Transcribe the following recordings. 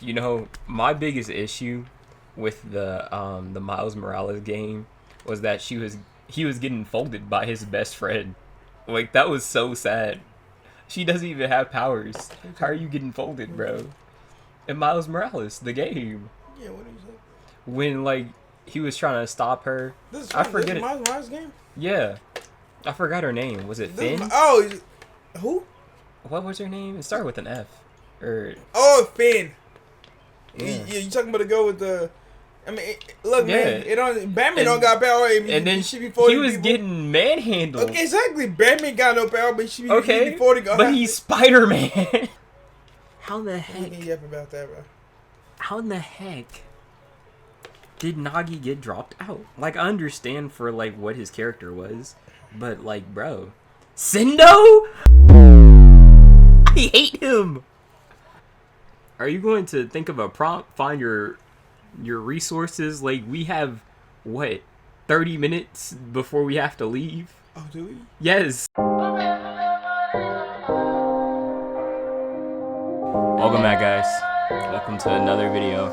You know, my biggest issue with the Miles Morales game was that he was getting folded by his best friend. Like that was so sad. She doesn't even have powers. How are you getting folded, bro? In Miles Morales, the game. Yeah, what did you say? When like he was trying to stop her. I forget this it. Miles Morales game? Yeah. I forgot her name. Was it Finn? Who? What was her name? It started with an F. Finn. Yeah. You talking about the girl with the? I mean, look, Yeah. man. Batman don't got power. And then she he was getting manhandled. Okay, exactly. Batman got no power, but she okay, before the go. But he's Spider-Man. How the heck? You yap about that, bro. How in the heck did Nagi get dropped out? Like, I understand for like what his character was, but like, bro, Sendo? I hate him. Are you going to think of a prompt? Find your resources. Like, we have what 30 minutes before we have to leave. Oh, do we? Yes. Welcome back, guys. Welcome to another video.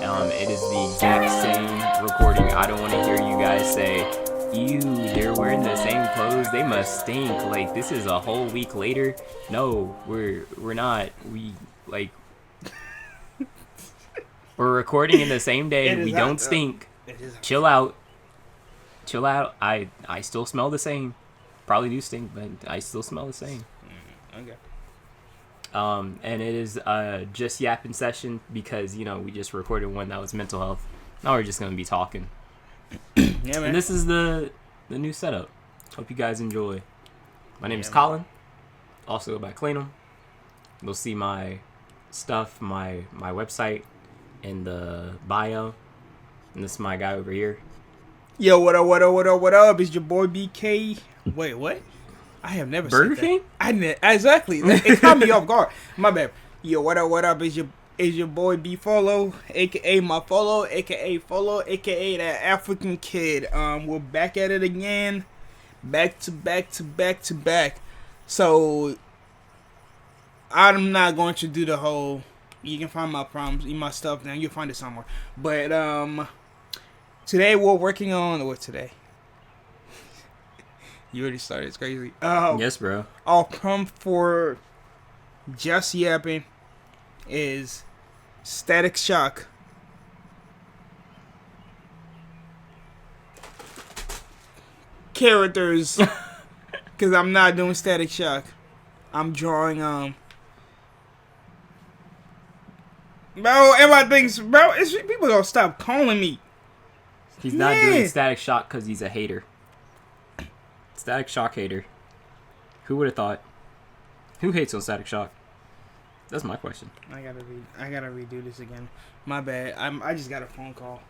It is the exact same recording. I don't want to hear you guys say, ew, they're wearing the same clothes, they must stink. Like, this is a whole week later. No, we're not. We're recording in the same day. We don't stink. Chill out. I still smell the same. Probably do stink, but I still smell the same. Okay. And it is just yapping session because, you know, we just recorded one that was mental health. Now we're just gonna be talking. Yeah, man. And this is the new setup. Hope you guys enjoy. My name is Kollin. Also go by Kollin. You'll see my stuff, my website in the bio. And this is my guy over here. Yo, what up? It's your boy BK. Wait, what? I have never Burger said King? that. Exactly. It caught me off guard. My bad. Yo, what up? It's your boy B Follow, aka my Follow, aka Follow, aka that African kid. We're back at it again. Back to back. So I'm not going to do the whole. You can find my problems, my stuff now. You'll find it somewhere. But today we're working on what today? You already started. It's crazy. Yes, bro. Our prompt for just yapping is Static Shock. Characters. Because I'm not doing Static Shock. I'm drawing, Bro, everybody thinks, bro, people gonna stop calling me. He's not doing Static Shock because he's a hater. Static Shock hater. Who would have thought? Who hates on Static Shock? That's my question. I gotta redo this again. My bad. I just got a phone call.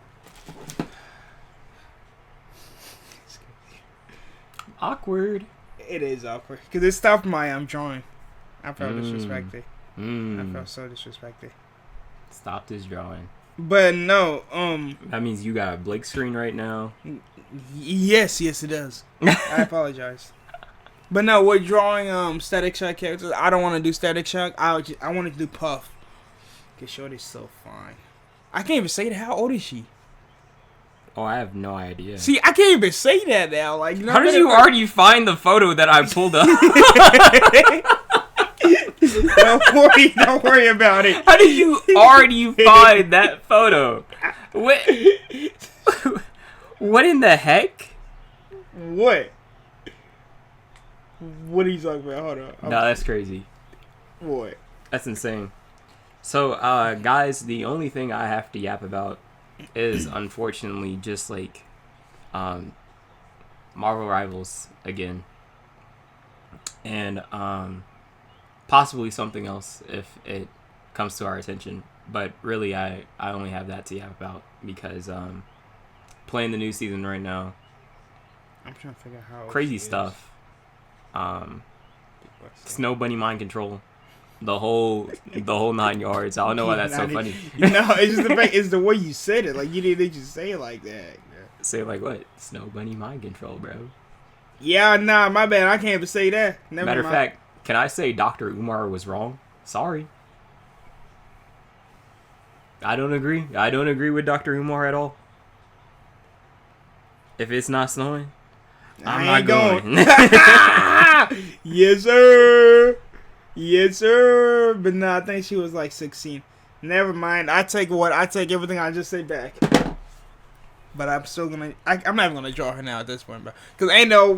Awkward. It is awkward because it stopped my drawing. I felt disrespected. I felt so disrespected. Stopped his drawing. But no, that means you got a blank screen right now. Yes, it does. I apologize. But no, we're drawing Static Shock characters. I don't want to do Static Shock. I want to do Puff. Cause Shorty's so fine. I can't even say that. How old is she? Oh, I have no idea. See, I can't even say that now. Like, how did you already find the photo that I pulled up? Don't worry about it. How did you already find that photo? What in the heck? What? What are you talking about? Hold on. No, that's crazy. What? That's insane. So, guys, the only thing I have to yap about is unfortunately just like Marvel Rivals again. And possibly something else if it comes to our attention. But really, I only have that to yap about because playing the new season right now. I'm trying to figure out how crazy stuff. Snow Bunny mind control. The whole 9 yards. I don't know why that's so funny. No, it's just the fact, it's the way you said it. Like, you didn't just say it like that. Say like what? Snow Bunny mind control, bro. Yeah, nah, my bad. I can't even say that. Matter of fact, can I say Dr. Umar was wrong? Sorry. I don't agree. I don't agree with Dr. Umar at all. If it's not snowing, I'm not going. Yes, sir. Yes, sir. But no, I think she was like 16. Never mind. I take everything I just said back. But I'm still gonna. I'm not even gonna draw her now at this point, bro. Cause ain't no.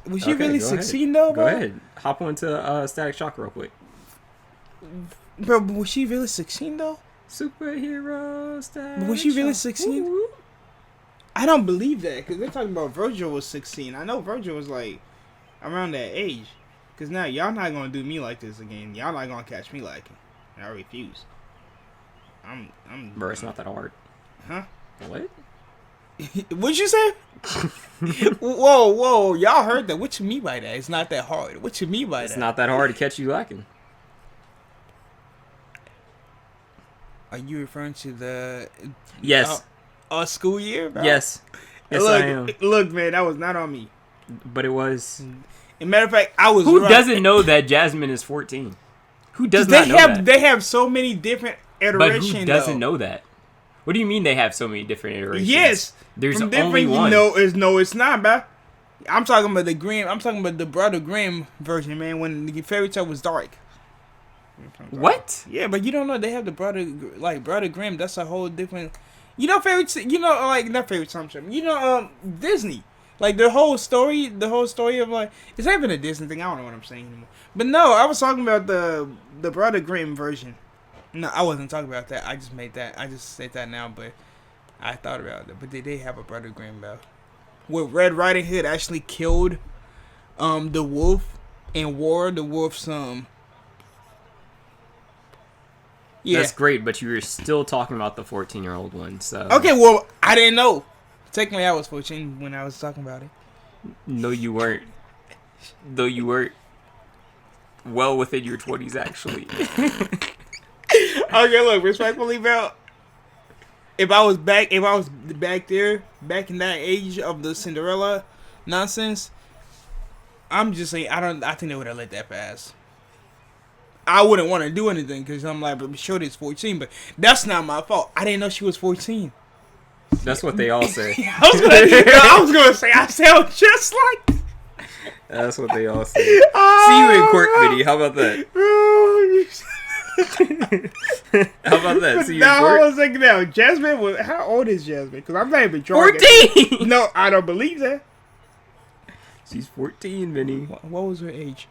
Was she really 16 though, bro? Go ahead. Hop onto Static Shock real quick. Bro, was she really 16 though? Superhero Static. Was she really 16? I don't believe that, because they're talking about Virgil was 16. I know Virgil was like around that age. Because now y'all not going to do me like this again. Y'all not going to catch me like it. I refuse. Bro, it's not that hard. Huh? What? What'd you say? Whoa. Y'all heard that. What you mean by that? It's not that hard. What you mean by that? It's not that hard to catch you lacking. Are you referring to the... Yes. School year, bro? Yes. Yes, look, I am. Look, man, that was not on me. But it was. As a matter of fact, I was. Who doesn't know that Jasmine is 14? Who does not know that? They have so many different iterations. But who doesn't know that? What do you mean they have so many different iterations? Yes, there's only one. No, it's not, bro. I'm talking about the Grimm. I'm talking about the Brother Grimm version, man. When the fairy tale was dark. What? Yeah, but you don't know they have the Brother Grimm. That's a whole different. You know, not fairy tale. You know, Disney. Like the whole story of like, it's not even a Disney thing. I don't know what I'm saying anymore. But no, I was talking about the Brother Grimm version. No, I wasn't talking about that. I just made that. I just said that now, but I thought about it. But they have a Brother Grimm though, where Red Riding Hood actually killed the wolf and wore the wolf's Yeah. That's great, but you were still talking about the 14-year-old one, so... Okay, well, I didn't know. Technically, I was 14 when I was talking about it. No, you weren't. Though you were well within your 20s, actually. Okay, look, respectfully, bro. If I was back there, back in that age of the Cinderella nonsense, I'm just saying, I think they would have let that pass. I wouldn't want to do anything because I'm like, but sure, it's 14, but that's not my fault. I didn't know she was 14. That's what they all say. I was gonna say I sound just like. That's what they all say. See you in court, Vinny. How about that? How about that? See you in court. I was thinking now, Jasmine how old is Jasmine? Because I'm not even trying. 14. No, I don't believe that. She's 14, Vinny. What was her age?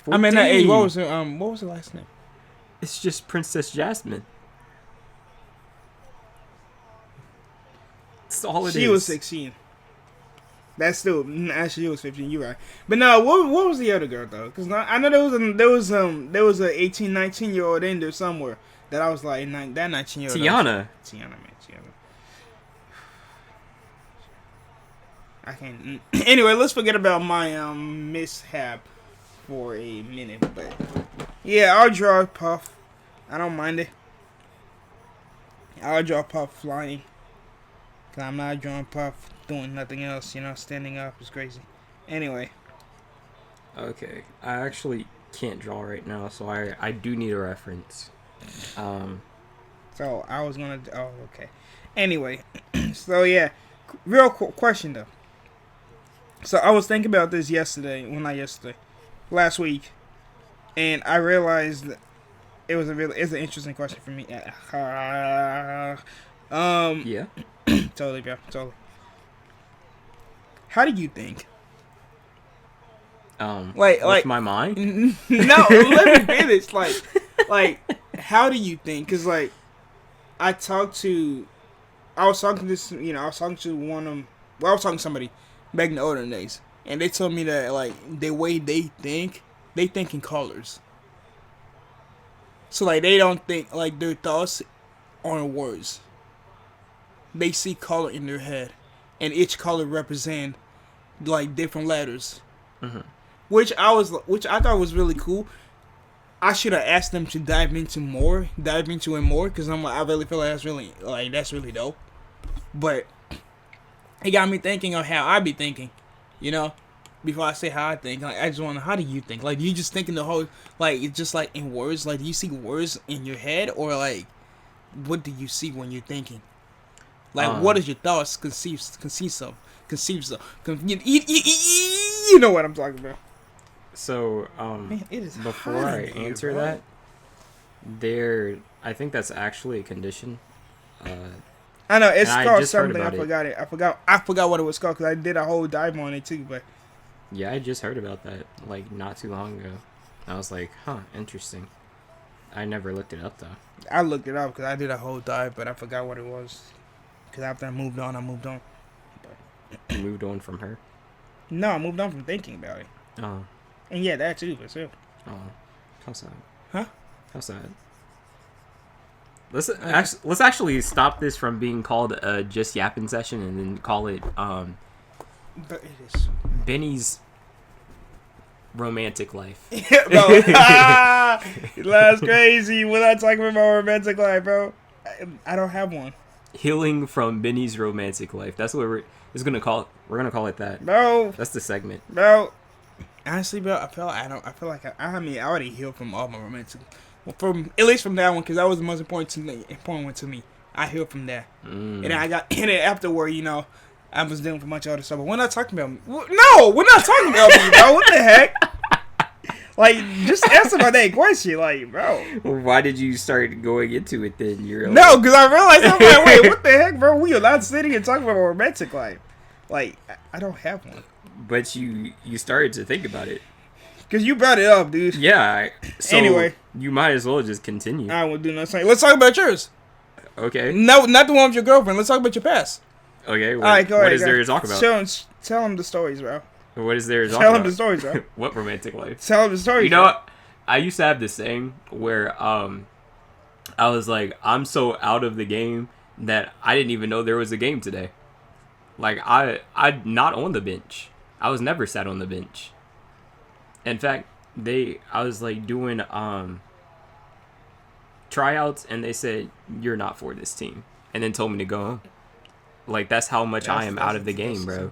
14. I mean, that age. What was her last name? It's just Princess Jasmine. That's all it is. She was 16. That's still actually she was 15. You're right. But no, what was the other girl though? Because I know there was a 18, 19-year-old in there somewhere that I was like that 19-year-old. Tiana, man. I can't. Anyway, let's forget about my mishap for a minute. But yeah, I'll draw Puff. I don't mind it. I'll draw Puff flying. Cause I'm not drawing Puff doing nothing else. You know, standing up is crazy. Anyway. Okay, I actually can't draw right now, so I do need a reference. So I was gonna. Oh, okay. Anyway, so yeah, real question though. So I was thinking about this last week, and I realized that it's an interesting question for me. Yeah. Totally, bro. Totally. How do you think? With my mind? No, let me finish. Like, how do you think? Because I was talking to somebody back in the olden days, and they told me that the way they think in colors. So they don't think their thoughts aren't words. They see color in their head, and each color represent different letters. Mm-hmm. Which I thought was really cool. I should have asked them to dive into it more, because I really feel like that's really dope. But it got me thinking of how I be thinking, before I say how I think. I just want to know, how do you think? Do you just think in the whole, it's just in words? Do you see words in your head, or what do you see when you're thinking? Like, what is your thoughts conceives of? You know what I'm talking about. So, Man, it is before hot I in here, answer bro. that, I think that's actually a condition. I know it's and I called just heard something. I about it. forgot it. I forgot what it was called because I did a whole dive on it too. But Yeah, I just heard about that, like, not too long ago. I was like, huh, interesting. I never looked it up, though. I looked it up because I did a whole dive, but I forgot what it was. Because after I moved on. You moved on from her? No, I moved on from thinking about it. Oh. And yeah, that too, for sure. Oh. How sad. Huh? How sad. Let's actually stop this from being called a just yapping session and then call it But it is. Benny's romantic life. Bro, that's crazy. We're not talking about romantic life, bro. I don't have one. Healing from Benny's romantic life. That's what we're gonna call it. We're gonna call it that. Bro. That's the segment. Bro. Honestly, bro, I feel like I already healed from all my romantic. Well, from at least from that one, because that was the most important one to me. I healed from that, and then and then afterward, you know, I was dealing with a bunch of other stuff. But we're not talking about me. No, we're not talking about me, bro. What the heck? Like, just answer my that question, like, bro. Why did you start going into it then? You're like, No, because I realized I'm like, wait, what the heck, bro? We are not sitting and talking about romantic life. Like, I don't have one. But you started to think about it. Because you brought it up, dude. Yeah. So Anyway. you might as well just continue. I will do nothing. Let's talk about yours. Okay. No, not the one with your girlfriend. Let's talk about your past. Okay. All right, go ahead. What is there to talk about? Tell them the stories, bro. What is there to talk Tell about? them the stories, bro. What romantic life? Tell them the stories. You know what? I used to have this saying where I was like, I'm so out of the game that I didn't even know there was a game today. Like, I not on the bench. I was never sat on the bench. In fact, I was like doing tryouts and they said, you're not for this team. And then told me to go home. Like, that's how much I am out of the game, bro.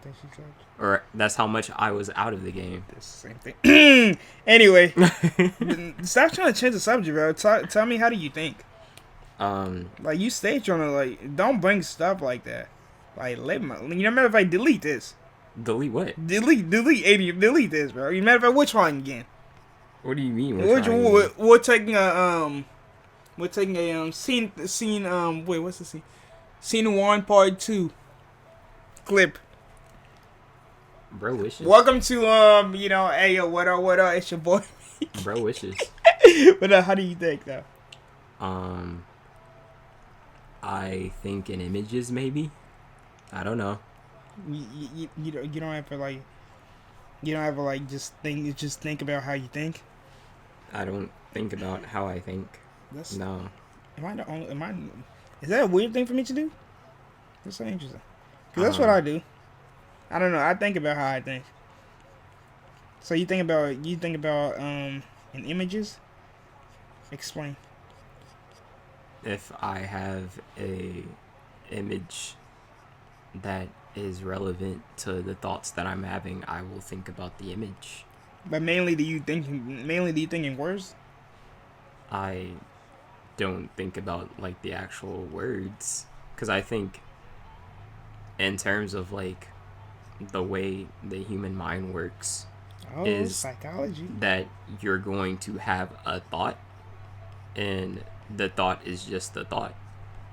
Or that's how much I was out of the game. That's the same thing. Anyway, stop trying to change the subject, bro. Tell me, how do you think? Like, you stay trying to, like, don't bring stuff like that. Like, you know, matter if I delete this. Delete what? Delete this, bro. You matter if I which one again? What do you mean? We're taking a scene. Wait, what's the scene? Scene 1, part 2 clip. Bro wishes. Welcome to you know, hey yo, what up? It's your boy. Bro wishes. But how do you think though? I think in images maybe. I don't know. You don't have to like. You don't have to like just think about how you think. I don't think about how I think. No. Am I the only? Is that a weird thing for me to do? That's so interesting. Cause that's what I do. I don't know. I think about how I think. So you think about in images? Explain. If I have a image that is relevant to the thoughts that I'm having, I will think about the image. But mainly do you think in words? I don't think about like the actual words, because I think in terms of like the way the human mind works is psychology. That you're going to have a thought and the thought is just the thought.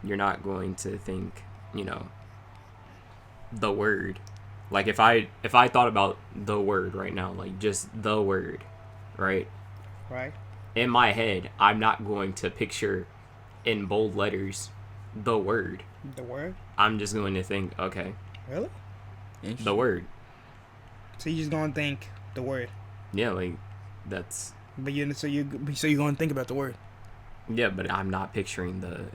You're not going to think, you know, the word. Like if I thought about the word right now, like just the word, right? Right. In my head, I'm not going to picture in bold letters the word. The word? I'm just going to think, okay. Really? The word. So you're just going to think the word. Yeah, like that's. But you're going to think about the word. Yeah, but I'm not picturing the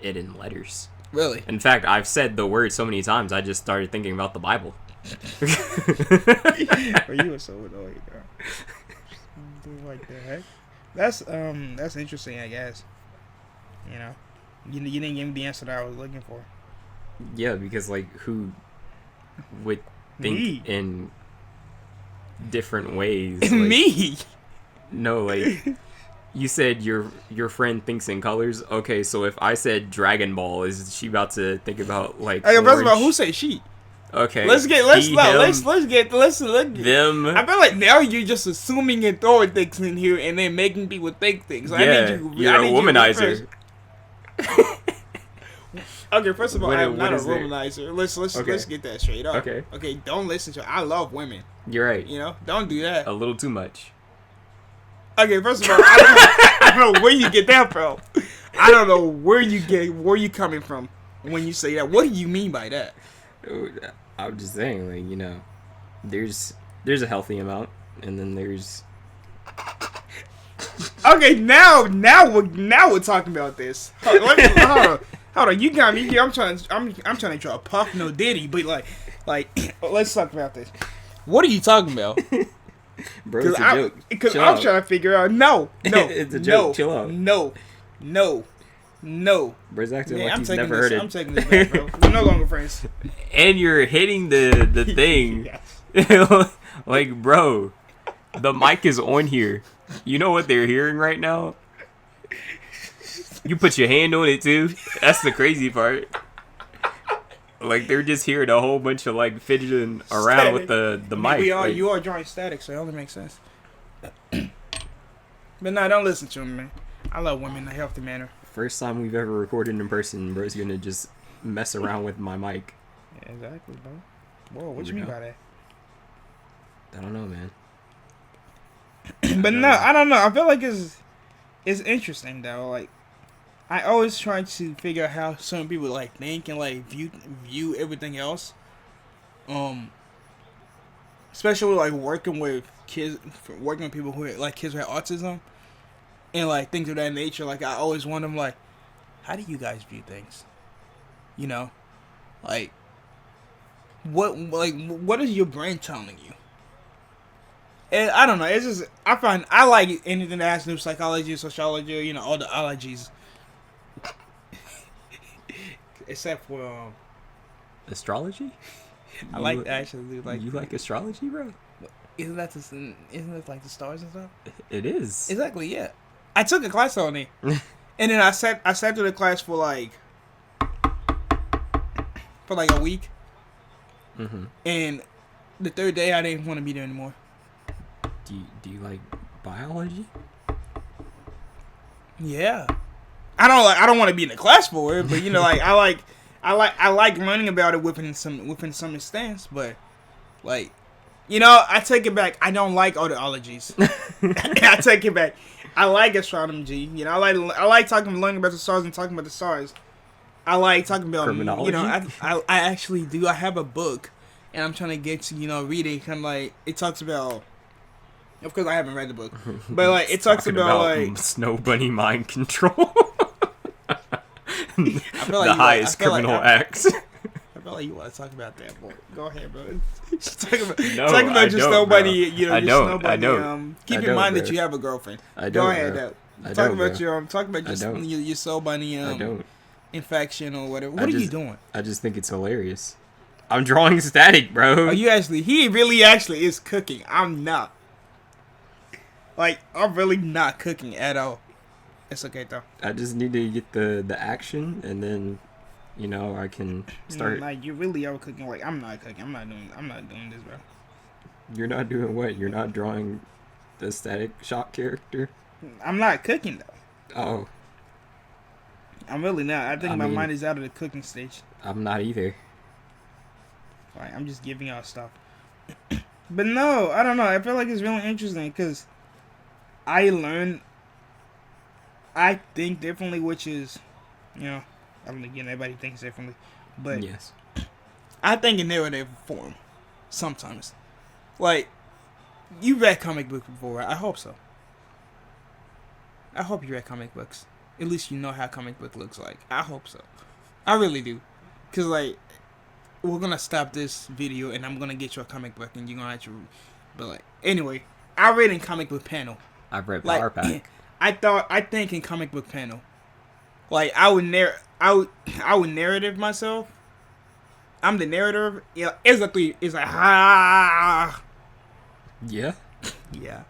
it in letters. Really? In fact, I've said the word so many times, I just started thinking about the Bible. Bro, you were so annoying, bro. Like the heck? That's interesting, I guess. You know, you didn't give me the answer that I was looking for. Yeah, because like who would think in different ways? Like, me? No, like You said your friend thinks in colors. Okay, so if I said Dragon Ball, is she about to think about like? Hey, first of all, orange? who said she? Okay. Let's He, him, them. I feel like now you're just assuming and throwing things in here and then making people think things. Yeah, I need you're a womanizer. Okay, first of all, I'm What not a is there? womanizer. Let's Okay. let's get that straight up. Okay. Okay, don't listen to. I love women. You're right. You know, don't do that. A little too much. Okay, first of all, I don't know where you get that from. I don't know where you coming from when you say that. What do you mean by that? I'm just saying, like, you know, there's a healthy amount, and then there's. Okay, now we're talking about this. Hold on. You got me here. I'm trying to draw a Puff No Diddy, but like, let's talk about this. What are you talking about? Bro, it's a joke. Because Chill I'm out. trying to figure out. No, It's a joke. No, Chill out. No. Bro's acting Man, like I'm he's taking never this. heard it. I'm taking this back, bro. We're no longer friends. And you're hitting the thing. Yes. Like, bro, the mic is on here. You know what they're hearing right now? You put your hand on it too. That's the crazy part. Like, they're just hearing a whole bunch of like fidgeting around with the mic. Like, You are drawing static, so it only makes sense. But no, don't listen to him, man. I love women in a healthy manner. first time we've ever recorded in person, bro's gonna just mess around with my mic. Yeah, exactly, bro. Whoa, what you Here we mean go. by that? I don't know, man. But no, I don't know. I feel like it's interesting though. Like, I always try to figure out how some people like think and like view everything else. Especially like working with kids, working with people who like kids who have autism, and like things of that nature. Like, I always wonder, like, how do you guys view things? You know, like, what is your brain telling you? And I don't know. It's just I like anything that has to do with psychology, sociology, you know, all the ologies. Except for Astrology? I like to actually do like. You like astrology, bro? Isn't it like the stars and stuff? It is. Exactly. Yeah. I took a class on it, and then I sat through the class for like a week, and the third day I didn't want to be there anymore. Do you like biology? Yeah, I don't want to be in the class for it, but you know, like I like learning about it within some extent, but like, you know, I take it back. I don't like all the ologies. I take it back. I like astronomy. You know, I like learning about the stars and talking about the stars. I like talking about, Criminology? you know, I actually do. I have a book, and I'm trying to get to, you know, read it. Kind of like, it talks about. Of course, I haven't read the book, but like it talks Talking about like snow bunny mind control. I feel like The highest criminal acts. I feel like you want to talk about that, boy. Go ahead, bro. talk about No, talk about I your don't, snowbody. bro. You know, I your don't, snowbody. I don't. Keep I in don't, mind that bro. you have a girlfriend. I Go don't, ahead, bro. though. I Talk don't, about bro. your your soul bunny I don't. infection or whatever. What are you doing? I just think it's hilarious. I'm drawing static, bro. Are you actually? He really actually is cooking. I'm not. Like, I'm really not cooking at all. It's okay though. I just need to get the action, and then, you know, I can start. No, like, you really are cooking. Like, I'm not cooking. I'm not doing this, bro. You're not doing what? You're not drawing the Static Shock character? I'm not cooking though. Oh, I'm really not. I think I my mean- mind is out of the cooking stage. I'm not either. Like, I'm just giving y'all stuff. But no, I don't know. I feel like it's really interesting because I think differently, which is, you know, I don't think everybody thinks differently, but Yes. I think in narrative form sometimes. Like, you read comic books before, right? I hope so. I hope you read comic books. At least you know how comic book looks like. I hope so. I really do. Because, like, we're going to stop this video and I'm going to get you a comic book and you're going to have to... But, like, anyway, I read in comic book panel. I've read Like, Power Pack. I think in comic book panel. Like, I would narrative myself. I'm the narrator. Yeah, it's like, Yeah? yeah.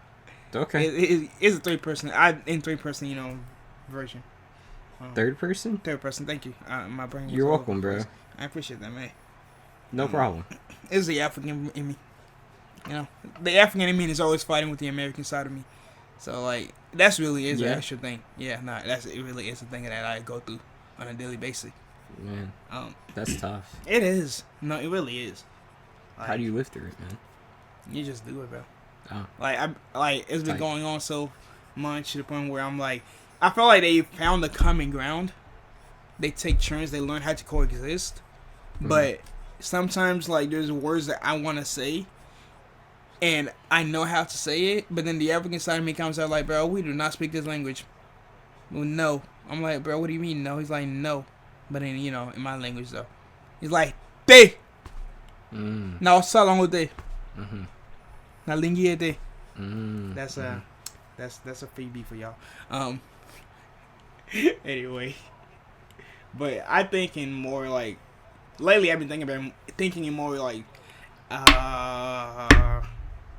Okay. It's a third-person. In third-person, version. Third person? Third person. Thank you. My brain. You're welcome, bro. I appreciate that, man. No problem. It's the African in me. The African in me is always fighting with the American side of me. So like, that's really is an actual thing. Yeah, it really is a thing that I go through on a daily basis. Man, that's tough. It is. No, it really is. Like, how do you live through it, man? You just do it, bro. Oh. It's been going on so much to the point where I'm like, I feel like they found the common ground. They take turns. They learn how to coexist. Mm-hmm. But sometimes, like, there's words that I want to say, and I know how to say it, but then the African side of me comes out like, bro, we do not speak this language. Well, no. I'm like, bro, what do you mean no? He's like, no. But then, in my language, though. He's like, te. Now, salon te. Na lingie te. That's a Phoebe for y'all. Anyway. But I think in more like, lately I've been thinking in more like,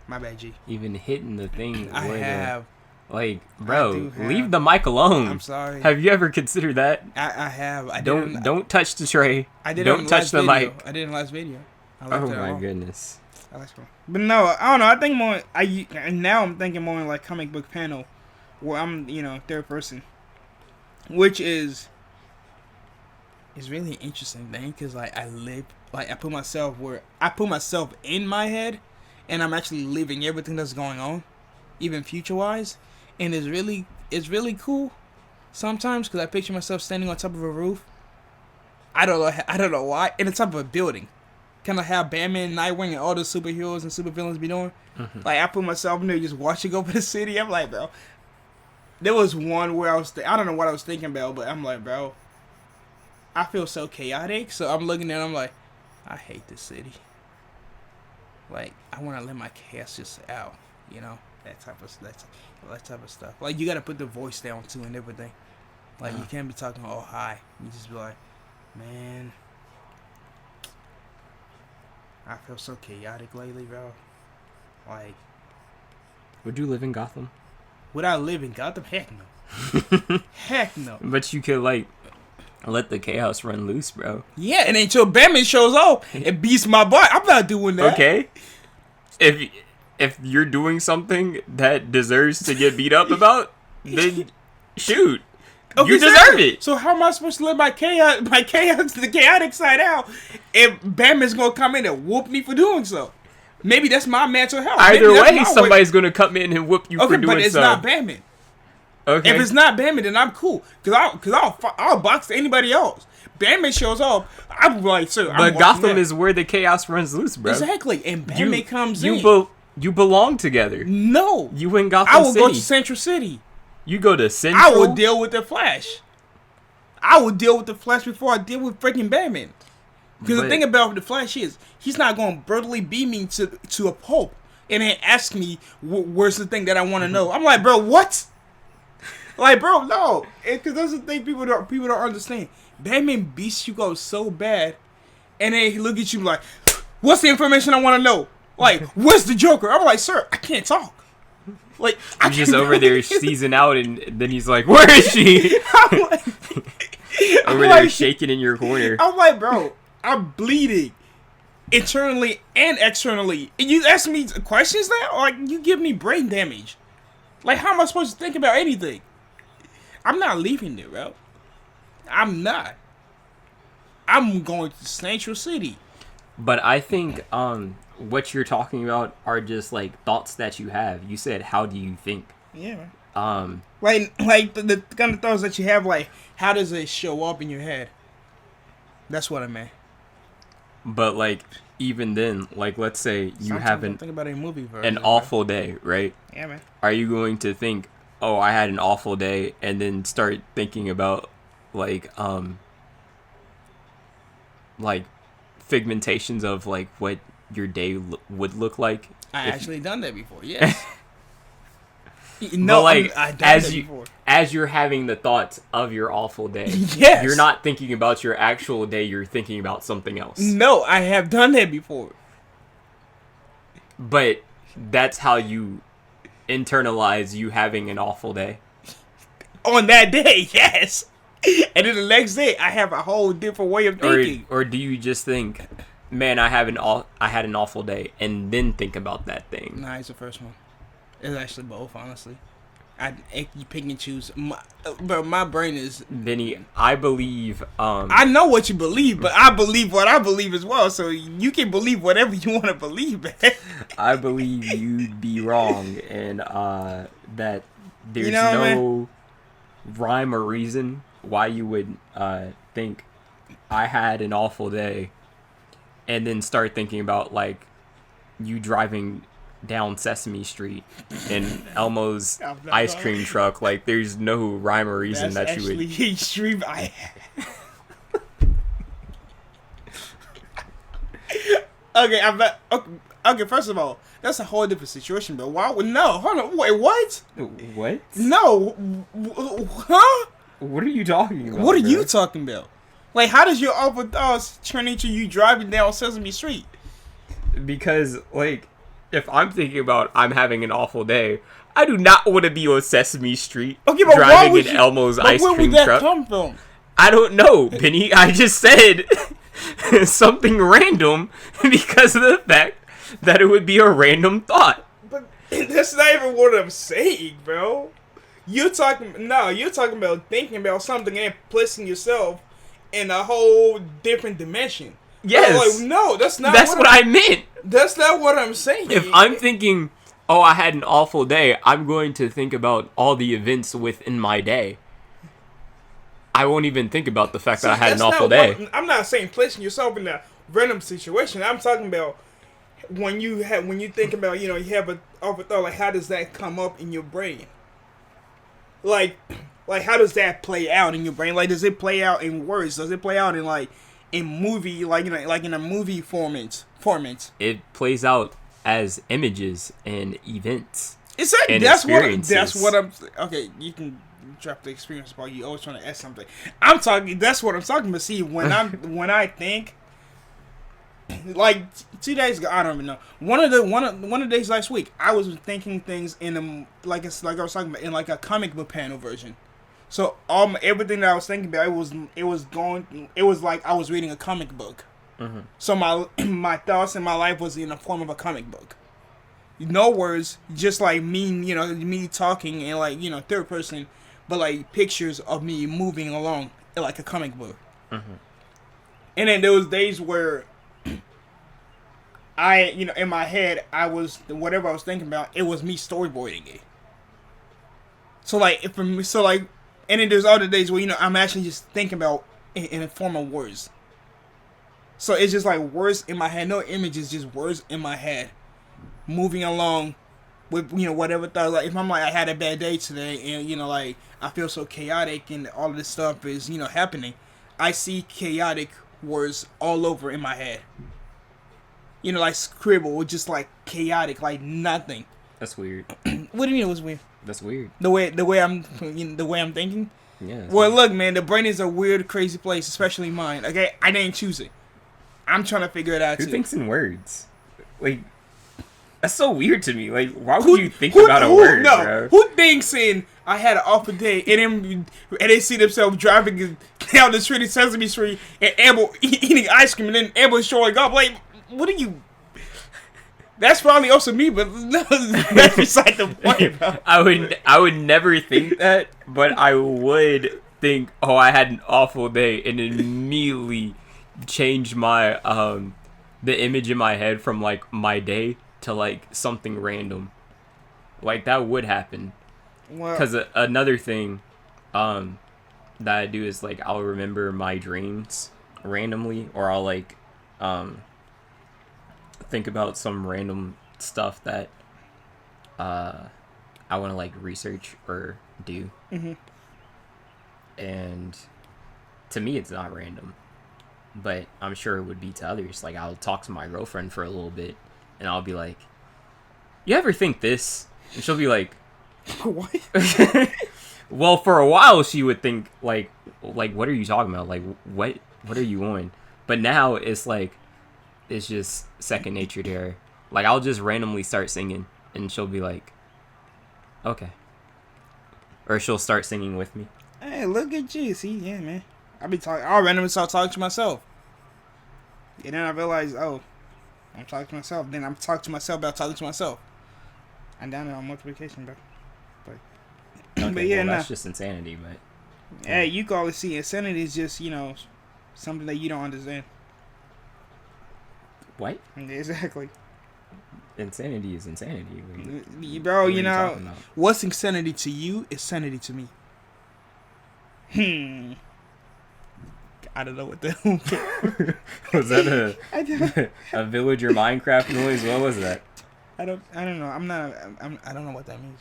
my bad, G. Even hitting the thing. I have. Like, bro, leave the mic alone. I'm sorry. Have you ever considered that? I have. Don't touch the tray. Don't touch the mic. I did in the last video. Oh my goodness. But no, I don't know. I think more. Now I'm thinking more in like comic book panel, where I'm third person, which is really interesting thing because like I put myself in my head, and I'm actually living everything that's going on, even future wise, and it's really cool sometimes because I picture myself standing on top of a roof. I don't know why, in the top of a building. Kind of how Batman, Nightwing, and all the superheroes and supervillains be doing. Mm-hmm. Like, I put myself in there just watching over the city. I'm like, bro. There was one where I don't know what I was thinking about, but I'm like, bro. I feel so chaotic. So I'm looking at it, I'm like, I hate this city. Like, I want to let my chaos just out. That type of stuff. Like, you got to put the voice down, too, and everything. Like, you can't be talking all high. You just be like, man, I feel so chaotic lately, bro. Like, would you live in Gotham? Would I live in Gotham? Heck no. Heck no. But you could, like, let the chaos run loose, bro. Yeah, and until Batman shows up and beats my butt, I'm not doing that. Okay. If you're doing something that deserves to get beat up about, then shoot. Okay, you deserve it. So how am I supposed to live my chaos, the chaotic side out, if Batman's gonna come in and whoop me for doing so? Maybe that's my mental health. Either way, somebody's gonna come in and whoop you for doing so. Okay, but it's not Batman. Okay. If it's not Batman, then I'm cool. Cause I'll box anybody else. Batman shows up, I'm like, sir. But Gotham is where the chaos runs loose, bro. Exactly, and Batman comes in. You belong together. No, you in Gotham City. I will go to Central City. You go to Central? I will deal with the Flash. I will deal with the Flash before I deal with freaking Batman. Because the thing about the Flash is, he's not going to brutally beat me to a pulp and then ask me, where's the thing that I want to know? I'm like, bro, what? Like, bro, no. Because that's the thing people don't understand. Batman beats you up so bad, and then he look at you like, what's the information I want to know? Like, where's the Joker? I'm like, sir, I can't talk. Like, I'm just over there seizing out, and then he's like, where is she? Over there shaking in your corner. I'm like, bro, I'm bleeding internally and externally. And you ask me questions now? Like, you give me brain damage. Like, how am I supposed to think about anything? I'm not leaving there, bro. I'm not. I'm going to Central City. But I think what you're talking about are just like thoughts that you have. You said, how do you think? Yeah. Like the kind of thoughts that you have, like, how does it show up in your head? That's what I meant. But like, even then, like, let's say you have think about a movie version, an awful day, right? Yeah, man. Are you going to think, oh, I had an awful day, and then start thinking about like figmentations of like what your day would look like? I actually done that before. Yes. No, like, as you're having the thoughts of your awful day, yes, you're not thinking about your actual day. You're thinking about something else. No, I have done that before. But that's how you internalize you having an awful day? On that day, yes. And then the next day, I have a whole different way of thinking. Or do you just think, man, I had an awful day, and then think about that thing? Nah, it's the first one. It's actually both, honestly. You pick and choose. My brain is... Benny, I believe... I know what you believe, but I believe what I believe as well, so you can believe whatever you want to believe, man. I believe you'd be wrong, and that there's man, rhyme or reason why you would think I had an awful day, and then start thinking about, like, you driving down Sesame Street in Elmo's ice cream truck. Like, there's no rhyme or reason that you would... extreme. Okay, first of all, that's a whole different situation, but why would... No, hold on, wait, what? What? No, huh? What are you talking about? What are you talking about? Like, how does your awful thoughts turn into you driving down Sesame Street? Because, like, if I'm thinking about I'm having an awful day, I do not want to be on Sesame Street driving in Elmo's ice cream truck. Where would that come from? I don't know, Penny. I just said something random because of the fact that it would be a random thought. But that's not even what I'm saying, bro. You're talking about thinking about something and placing yourself in a whole different dimension. Yes. Like, no, that's not. That's what I meant. That's not what I'm saying. If I'm thinking, oh, I had an awful day, I'm going to think about all the events within my day. I won't even think about the fact that I had an awful day. I'm not saying placing yourself in a random situation. I'm talking about when you think about, you have an awful thought. Like, how does that come up in your brain? Like how does that play out in your brain? Like, does it play out in words? Does it play out in movie, like in a movie format? It plays out as images and events. It's like and that's experiences. what I'm. Okay, you can drop the experience part. You always trying to ask something. I'm talking. That's what I'm talking about. See, when I think, like 2 days ago, I don't even know. One of the days last week, I was thinking things in I was talking about in like a comic book panel version. So everything that I was thinking about, it was like I was reading a comic book. Mm-hmm. So my thoughts in my life was in the form of a comic book. No words, just like me talking and like third person, but like pictures of me moving along like a comic book. Mm-hmm. And then there was days where in my head whatever I was thinking about, it was me storyboarding it. So and then there's other days where I'm actually just thinking about in the form of words. So it's just like words in my head, no images, just words in my head, moving along with whatever thought. Like if I'm like I had a bad day today, and like I feel so chaotic, and all of this stuff is happening, I see chaotic words all over in my head. Like scribble, just like chaotic, like nothing. That's weird. What do you mean it was weird? That's weird. The way I'm thinking. Yeah. Well, look, man, the brain is a weird, crazy place, especially mine. Okay, I didn't choose it. I'm trying to figure it out. Who thinks in words? Like, that's so weird to me. Like, why would you think about a word, bro? Who thinks in I had an awful day and they see themselves driving down the street in Sesame Street and Amber eating ice cream and then Amber showing up? Like, what are you? That's probably also me, but that's beside the point, bro. I would never think that, but I would think, oh, I had an awful day, and immediately change my the image in my head from like my day to like something random. Like that would happen. Because another thing that I do is like I'll remember my dreams randomly, or I'll like think about some random stuff that I want to like research or do. Mm-hmm. And to me it's not random, but I'm sure it would be to others. Like I'll talk to my girlfriend for a little bit and I'll be like, you ever think this? And she'll be like, what? Well, for a while she would think like what are you talking about? Like what are you on? But now it's like it's just second nature to her. Like I'll just randomly start singing and she'll be like, Okay. Or she'll start singing with me. Hey, look at you. See, yeah, man. I'll randomly start talking to myself. And then I realize, oh, I'm talking to myself. Then I'm talking to myself about talking to myself. I'm down on multiplication, bro. Okay, But yeah, well, that's just insanity, but... Hey, you can always see insanity is just, something that you don't understand. What? Exactly. Insanity is insanity. Bro, what's insanity to you is sanity to me. I don't know what the hell. Was that a villager Minecraft noise? What was that? I don't know. I don't know what that means.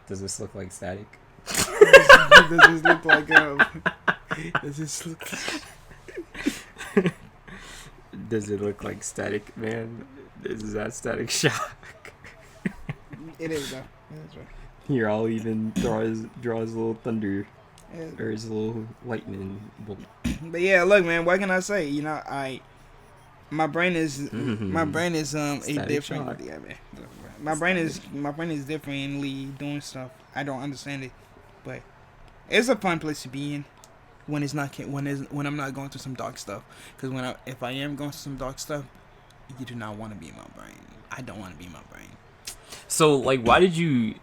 Does this look like static? Does this look like does this look Does it look like static, man? Is that Static Shock? It is, though. It is, right. Here, I'll even draws a little thunder. Or his little lightning bolt. But yeah, look, man, what can I say? My brain is a different. Shock. Yeah, man. My brain is differently doing stuff. I don't understand it, but it's a fun place to be in when I'm not going through some dark stuff. Because if I am going through some dark stuff, you do not want to be in my brain. I don't want to be in my brain. So, like, why did you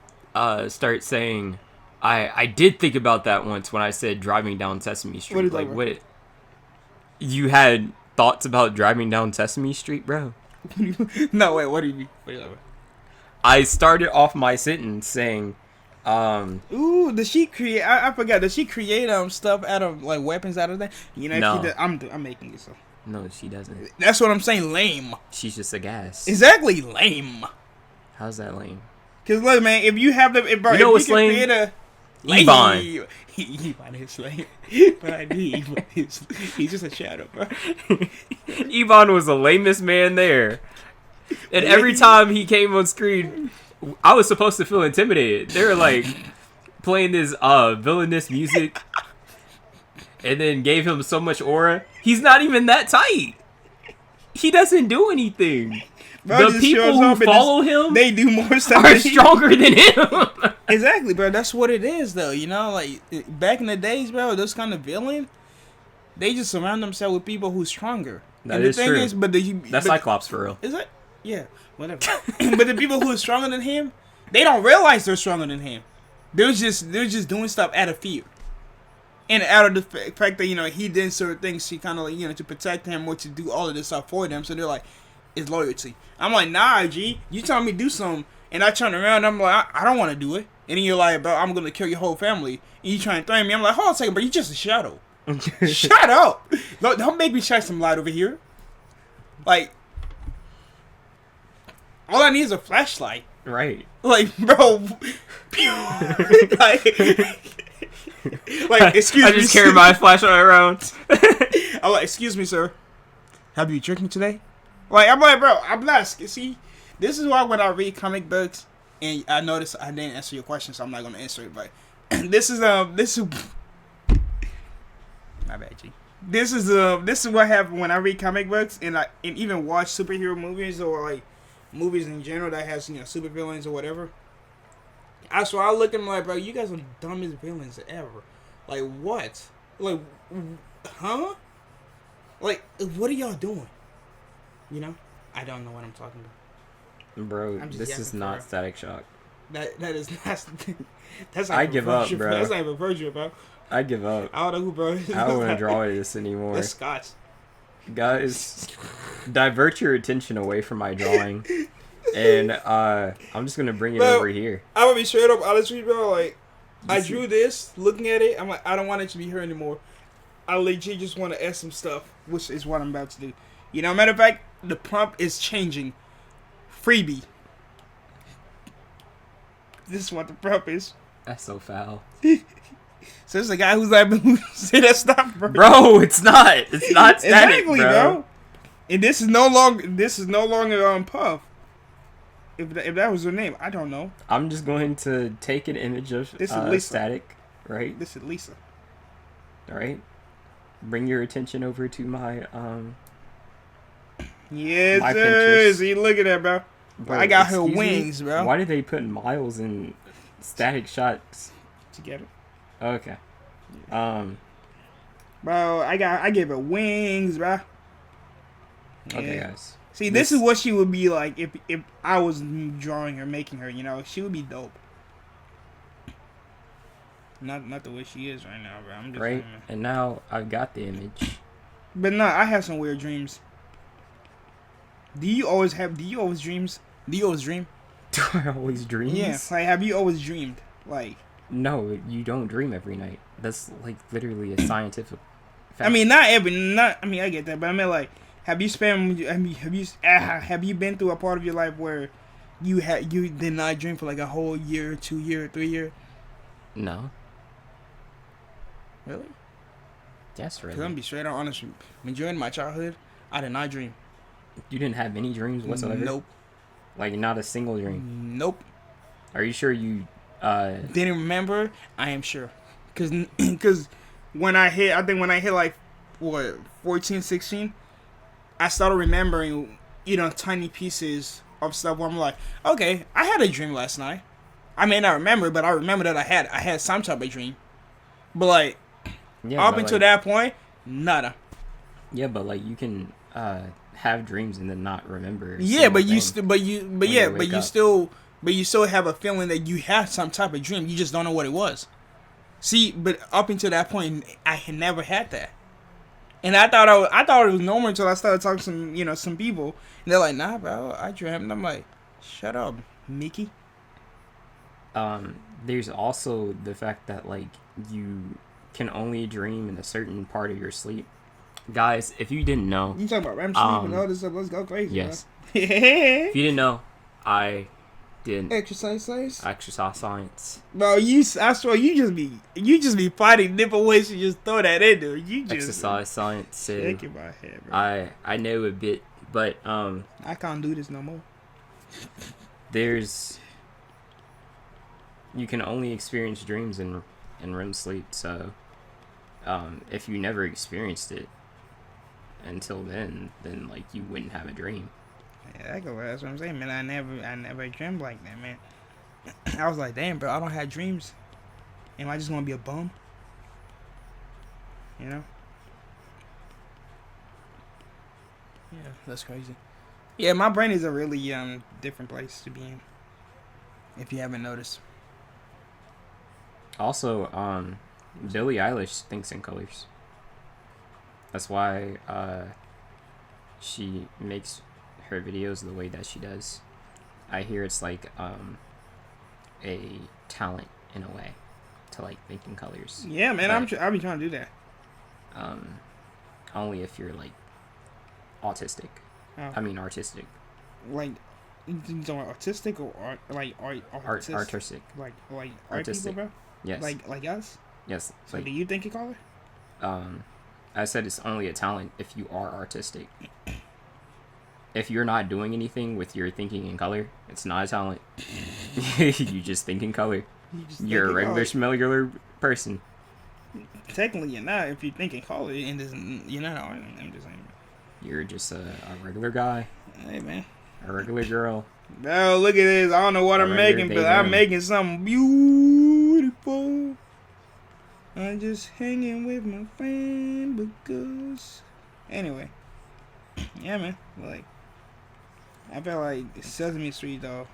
start saying? I did think about that once when I said driving down Sesame Street. What? You had thoughts about driving down Sesame Street, bro? No, wait. What do you mean? I started off my sentence saying, Ooh, does she create? I forgot. Does she create stuff out of like weapons out of that? No. I'm making it so. No, she doesn't. That's what I'm saying. Lame. She's just a gas. Exactly, lame. How's that lame? Cause look, man, if you have you know what's lame? Create a Ebon. Ebon is lame, but he's just a shadow, bro. Ebon was the lamest man there, and every time he came on screen, I was supposed to feel intimidated. They were like playing this villainous music, and then gave him so much aura. He's not even that tight. He doesn't do anything. Bro, the people who follow him, they do more stuff. Are stronger than him. Exactly, bro. That's what it is, though. Like back in the days, bro, those kind of villain, they just surround themselves with people who's stronger. That is true. That's Cyclops for real. Is it? Yeah, whatever. But the people who are stronger than him, they don't realize they're stronger than him. They're just doing stuff out of fear. And out of the fact that, he did certain things, she kind of, to protect him or to do all of this stuff for them. So they're like, it's loyalty. I'm like, nah, G, you telling me to do something. And I turn around and I'm like, I don't want to do it. And then you're like, bro, I'm going to kill your whole family. And you try and threaten me. I'm like, hold on a second, bro, you just a shadow. Shut up. Don't make me shine some light over here. Like, all I need is a flashlight. Right. Like, bro. like, excuse me. I just carry my flashlight around. I'm like, excuse me, sir. Have you drinking today? Like, I'm like, bro, I'm not. See, this is why when I read comic books, and I notice I didn't answer your question, so I'm not gonna answer it. But this is my bad, G. This is what happens when I read comic books and even watch superhero movies or like movies in general that has super villains or whatever. I look at them like, bro, you guys are the dumbest villains ever. Like what? Like, huh? Like, what are y'all doing? I don't know what I'm talking about. Bro, this is not Static Shock. That is not. That's I give up, bro. That's not even Virgil, bro. I give up. I don't know who, bro. I don't want to draw this anymore. That's Scott. Guys, divert your attention away from my drawing, and I'm just gonna bring it over here. I'm gonna be straight up honest with you, bro. Like, I drew this, looking at it, I'm like, I don't want it to be here anymore. I legit just want to add some stuff, which is what I'm about to do. Matter of fact, the prompt is changing. Freebie. This is what the prompt is. That's so foul. So it's a guy who's like, say that stuff, bro. Bro, it's not. It's not static, exactly, bro. And this is no longer Puff. If that was her name, I don't know. I'm just going to take an image of static, right? This is Lisa. All right. Bring your attention over to my Yes, sir. See, look at that, bro. Bro, I got her excuse me? wings, bro. Why did they put miles in static shots? Together. Okay. Bro, I gave her wings, bro. Okay, Yeah. guys. See, this is what she would be like if I was drawing her, making her. You know, she would be dope. Not the way she is right now, bro. I'm just right. saying. And now I've got the image. But no, I have some weird dreams. Do you always dreams? Do you always dream? Do I always dream? Yeah. Like, have you always dreamed? Like. No, you don't dream every night. That's like literally a scientific fact. I mean, I get that, but I mean, like, have you been through a part of your life where you did not dream for like a whole year, 2 year, 3 year? No. Really? Yes, really. Cause I'm gonna be straight on honest with you. During my childhood, I did not dream. You didn't have any dreams whatsoever? Nope. Like, not a single dream? Nope. Are you sure you didn't remember? I am sure. Cause when I hit like, what, 14, 16, I started remembering, tiny pieces of stuff where I'm like, okay, I had a dream last night. I may not remember, but I remember that I had some type of dream. But like, up until that point, nada. Yeah, but like you can have dreams and then not remember. Yeah, but you still have a feeling that you had some type of dream. You just don't know what it was. See, but up until that point, I had never had that. And I thought it was normal until I started talking to some people, and they're like, "Nah, bro, I dreamt." And I'm like, "Shut up, Mickey." There's also the fact that like you can only dream in a certain part of your sleep. Guys, if you didn't know, you talking about REM sleep and all this stuff. Let's go crazy. Yes. Bro. If you didn't know, I did exercise science. Bro, I swear you just be finding different ways to just throw that in there. You just exercise science. So shaking my head, bro. I know a bit, but I can't do this no more. You can only experience dreams in REM sleep, so if you never experienced it until then like you wouldn't have a dream. Yeah, that's what I'm saying, man. I never dreamed like that, man. I was like, damn, bro, I don't have dreams. Am I just gonna be a bum? You know? Yeah, that's crazy. Yeah, my brain is a really different place to be in. If you haven't noticed. Also, Billie Eilish thinks in colors. That's why she makes her videos the way that she does. I hear it's like a talent in a way to like think in colors. Yeah, man, I'll be trying to do that. Only if you're like autistic. Oh. I mean artistic. Like, you talking about artistic or art? Like artistic. Like art artistic. people, bro? Yes. Like us? Yes. So do you think in color? I said it's only a talent if you are artistic. If you're not doing anything with your thinking in color, it's not a talent. You just think in color. You're a regular schmegular person. Technically, you're not. If you think in color, and you're not. I'm just saying. You're just a regular guy. Hey, man. A regular girl. Bro, look at this. I don't know what I'm making, but I'm making something beautiful. I'm just hanging with my friend because... Anyway. Yeah, man. Like, I feel like Sesame Street, though.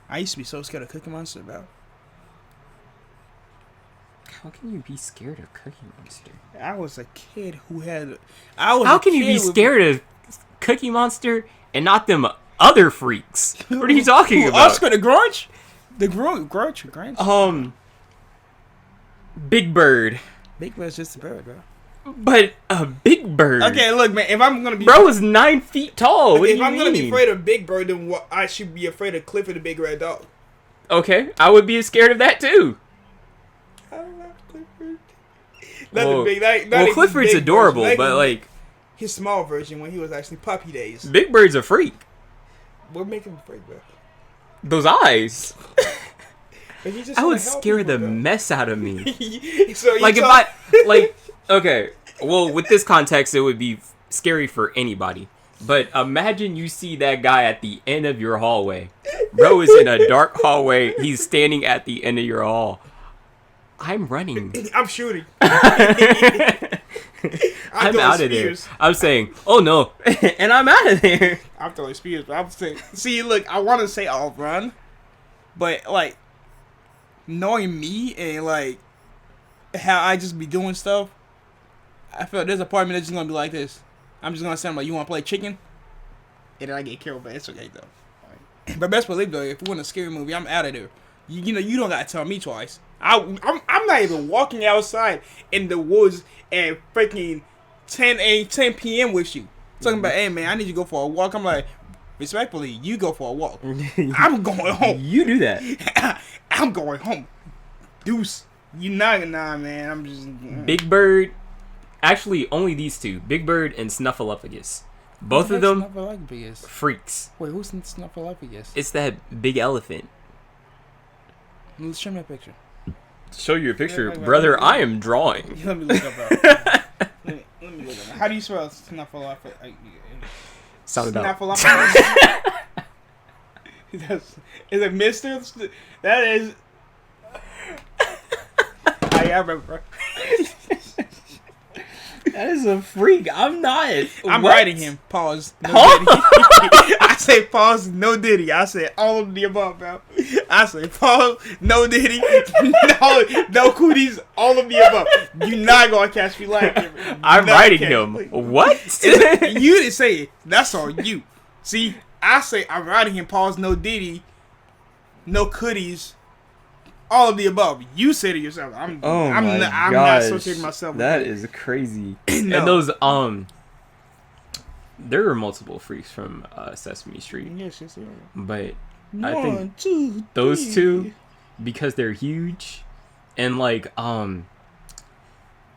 I used to be so scared of Cookie Monster, bro. How can you be scared of Cookie Monster? I was a kid who had... How can you be scared of Cookie Monster and not them other freaks? What are you talking about? Oscar the Grouch? The Grouch? Big Bird. Big Bird's just a bird, bro. But a big bird. Okay, look, man. If I'm gonna be, bro is 9 feet tall. What if do you I'm mean? Gonna be afraid of Big Bird, then I should be afraid of Clifford the Big Red Dog. Okay, I would be scared of that too. I love Clifford. Clifford's adorable, but like his small version when he was actually puppy days. Big Bird's a freak. What make him afraid, bro? Those eyes. I would scare people, the mess out of me. So okay, well, with this context, it would be scary for anybody. But imagine you see that guy at the end of your hallway. Bro is in a dark hallway. He's standing at the end of your hall. I'm running. I'm shooting. I'm out of there. I'm saying, oh no, and I'm out of there. I'm throwing spears, but I'm saying, see, look, I want to say I'll run, but like, knowing me and like how I just be doing stuff, I feel like there's a part of me that's just gonna be like this. I'm just gonna say, like, you want to play chicken? And then I get killed, but it's okay though. Right. But best believe though, if we're in a scary movie, I'm out of there. You know, you don't gotta tell me twice. I'm not even walking outside in the woods at freaking 10 p.m. with you. Talking about, hey man, I need you to go for a walk. I'm like, respectfully, you go for a walk. I'm going home. You do that. I'm going home. Deuce. You not, nah, man. I'm just. Big Bird. Actually, only these two. Big Bird and Snuffleupagus. Both of them freaks. Wait, who's Snuffleupagus? It's that big elephant. Let's show me a picture. Show you a picture, brother. I am drawing. Let me look up. Let me look up. How do you spell Snuffleupagus? Sound it out. Is it Mister? That is. I remember. That is a freak. I'm not. I'm what? writing him. Pause. No Diddy. I say pause. No Diddy. I say all of the above, bro. I say pause. No Diddy. No cooties. All of the above. You're not gonna catch me laughing. I'm writing him. What? You didn't say it. That's on you. See, I say I'm writing him. Pause. No Diddy. No cooties. All of the above. You said it yourself. I'm not associating myself with that. That is crazy. No. And those there are multiple freaks from Sesame Street. Yes. But I think those two, because they're huge, and like and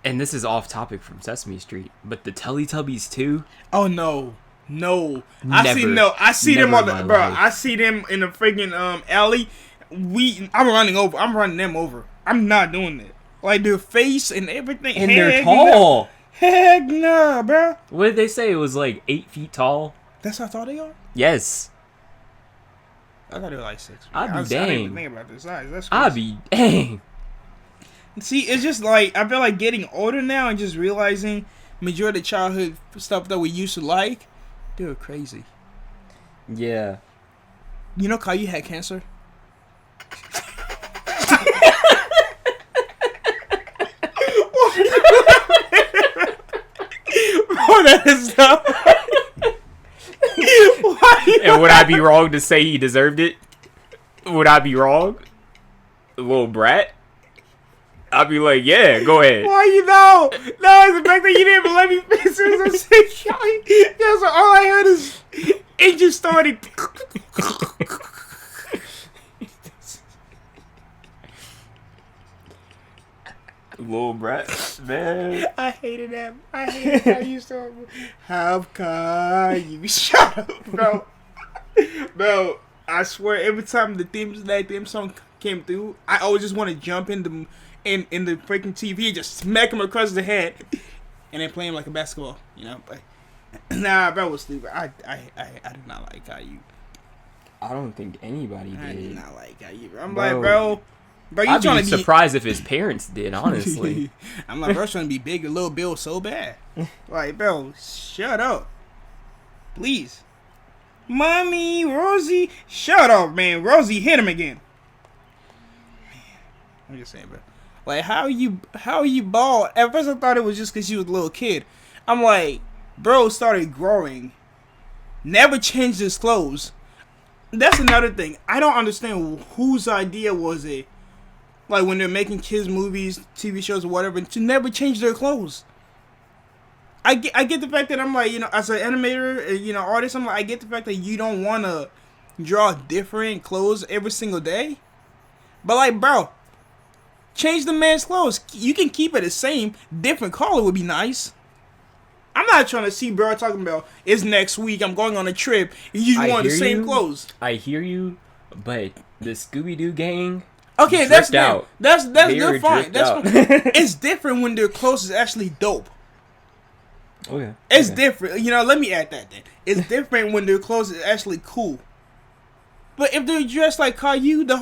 this is off topic from Sesame Street, but the Teletubbies too. Oh no. I see them on the bro. I see them in the freaking alley. I'm running them over. I'm not doing that. Like their face and everything. And they're tall. Heck nah, bro. What did they say? It was like 8 feet tall. That's how tall they are? Yes. I thought they were like 6 feet. I'd be dang. I didn't even think about their size. That's crazy. I'd be dang. See, it's just like, I feel like getting older now and just realizing majority of childhood stuff that we used to like, they were crazy. Yeah. You know Caillou had cancer? Oh, that is not. And would I be wrong to say he deserved it? Would I be wrong? Little brat? I'd be like, yeah, go ahead. Why you know? No, it's the fact that you didn't let me finish as I said. That's all I heard is it just started. Little brat, man. I hated that. I hated how you started. How can you shut up, bro? Bro, I swear, every time the theme song came through, I always just want to jump in the freaking TV and just smack him across the head, and then play him like a basketball, you know. But nah, bro was stupid. I did not like Caillou. I don't think anybody did. I did not like Caillou. I'm like, bro, you I'd trying be to be surprised if his parents did, honestly. I'm like, bro, trying to be big and Little Bill so bad. Like, bro, shut up, please. Mommy, Rosie, shut up, man. Rosie hit him again. Man, I'm just saying, bro. Like, how you bald? At first I thought it was just because she was a little kid. I'm like, bro started growing. Never changed his clothes. That's another thing. I don't understand whose idea was it. Like, when they're making kids movies, TV shows, or whatever, to never change their clothes. I get the fact that I'm like, you know, as an animator, you know, artist, I'm like, I get the fact that you don't want to draw different clothes every single day. But, like, bro, change the man's clothes. You can keep it the same. Different color would be nice. I'm not trying to see bro talking about, it's next week, I'm going on a trip, and you want the same clothes. I hear you, but the Scooby-Doo gang... Okay, that's good. That's good, fine. That's fine. It's different when their clothes is actually dope. Okay. It's okay. different. You know, let me add that then. It's different when their clothes is actually cool. But if they're dressed like Caillou, that